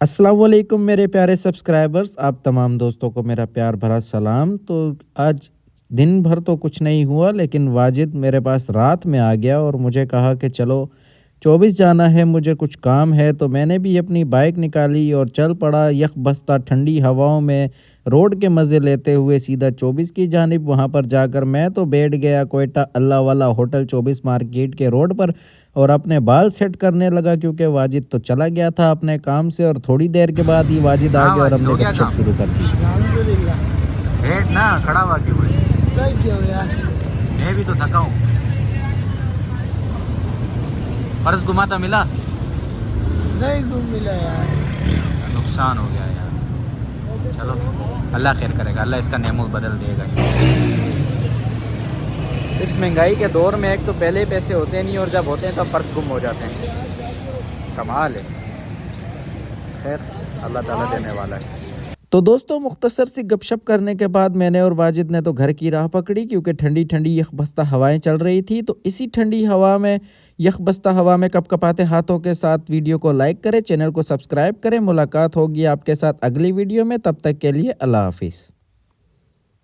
السلام علیکم میرے پیارے سبسکرائبرز، آپ تمام دوستوں کو میرا پیار بھرا سلام۔ تو آج دن بھر تو کچھ نہیں ہوا، لیکن واجد میرے پاس رات میں آ گیا اور مجھے کہا کہ چلو 24 جانا ہے، مجھے کچھ کام ہے۔ تو میں نے بھی اپنی بائک نکالی اور چل پڑا یک بستہ ٹھنڈی ہواؤں میں روڈ کے مزے لیتے ہوئے سیدھا 24 کی جانب۔ وہاں پر جا کر میں تو بیٹھ گیا کوئٹہ اللہ والا ہوٹل 24 مارکیٹ کے روڈ پر اور اپنے بال سیٹ کرنے لگا، کیونکہ واجد تو چلا گیا تھا اپنے کام سے، اور تھوڑی دیر کے بعد ہی واجد آ ہاں گیا اور ہم واجد نے ہو گیا گپ کام؟ شپ شروع کر دی۔ الحمدللہ بیٹھ نا، کھڑا ہوا کیوں ہے؟ کیا ہو یار؟ میں بھی تو تھکا ہوں۔ فرض گھماتا ملا؟ نہیں گم ملا یار، نقصان ہو گیا یار۔ چلو اللہ خیر کرے گا، اللہ اس کا نعمت بدل دے گا۔ اس مہنگائی کے دور میں ایک تو پہلے پیسے ہوتے نہیں، اور جب ہوتے ہیں تب پرس گم ہو جاتے ہیں۔ کمال ہے، خیر اللہ تعالیٰ دینے والا ہے۔ تو دوستوں، مختصر سی گپ شپ کرنے کے بعد میں نے اور واجد نے تو گھر کی راہ پکڑی، کیونکہ ٹھنڈی ٹھنڈی یک بستہ ہوائیں چل رہی تھی۔ تو اسی ٹھنڈی ہوا میں، یک بستہ ہوا میں کپ کپاتے ہاتھوں کے ساتھ ویڈیو کو لائک کریں، چینل کو سبسکرائب کریں۔ ملاقات ہوگی آپ کے ساتھ اگلی ویڈیو میں، تب تک کے لیے اللہ حافظ۔